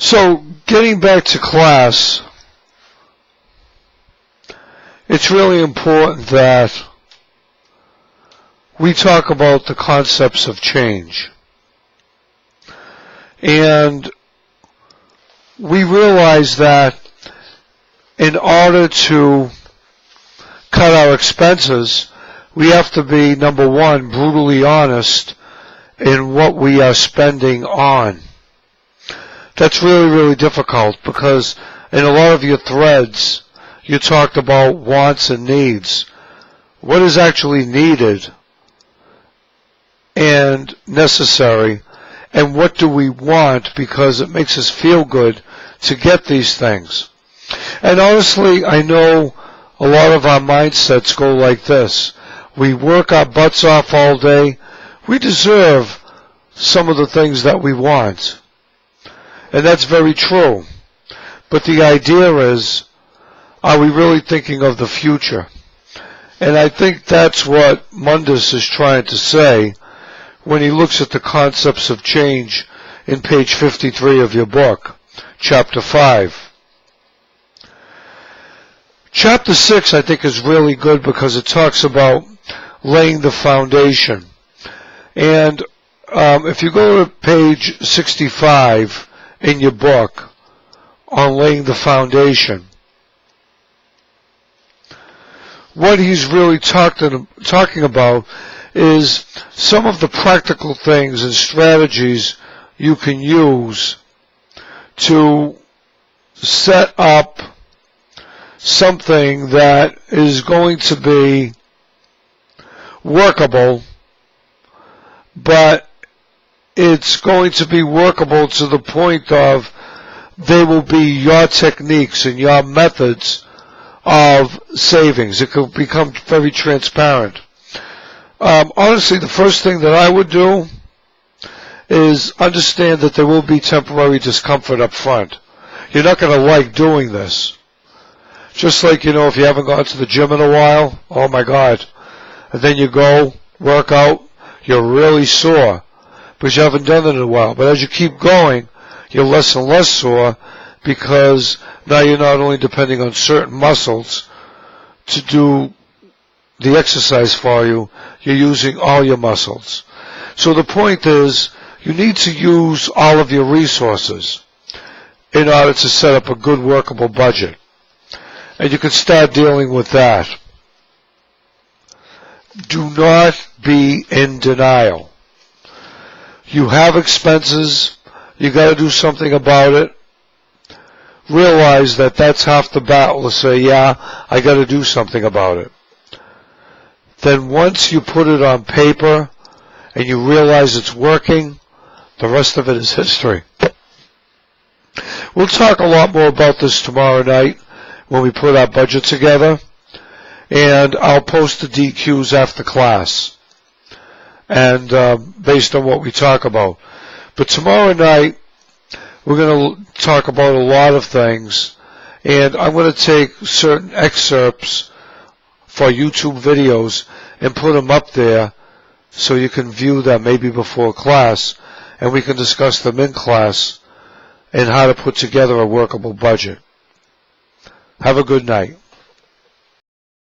So, getting back to class, it's really important that we talk about the concepts of change. And we realize that in order to cut our expenses, we have to be, number one, brutally honest in what we are spending on. That's really, really difficult because in a lot of your threads, you talked about wants and needs. What is actually needed and necessary, and what do we want because it makes us feel good to get these things. And honestly, I know a lot of our mindsets go like this. We work our butts off all day. We deserve some of the things that we want. And that's very true. But the idea is, are we really thinking of the future? And I think that's what Mundus is trying to say when he looks at the concepts of change in page 53 of your book, chapter 5. Chapter 6, I think, is really good because it talks about laying the foundation. And if you go to page 65 in your book on laying the foundation, what he's really talking about is some of the practical things and strategies you can use to set up something that is going to be workable, but it's going to be workable to the point of they will be your techniques and your methods of savings. It could become very transparent. Honestly, the first thing that I would do is understand that there will be temporary discomfort up front. You're not going to like doing this. Just like, if you haven't gone to the gym in a while, oh my God. And then you go, work out, you're really sore, because you haven't done it in a while. But as you keep going, you're less and less sore, because now you're not only depending on certain muscles to do the exercise for you, you're using all your muscles. So the point is, you need to use all of your resources in order to set up a good workable budget. And you can start dealing with that. Do not be in denial. You have expenses, you got to do something about it. Realize that that's half the battle, to say, yeah, I got to do something about it. Then once you put it on paper and you realize it's working, the rest of it is history. We'll talk a lot more about this tomorrow night when we put our budget together, and I'll post the DQs after class, and based on what we talk about. But tomorrow night, we're going to talk about a lot of things, and I'm going to take certain excerpts for YouTube videos and put them up there so you can view them maybe before class, and we can discuss them in class and how to put together a workable budget. Have a good night.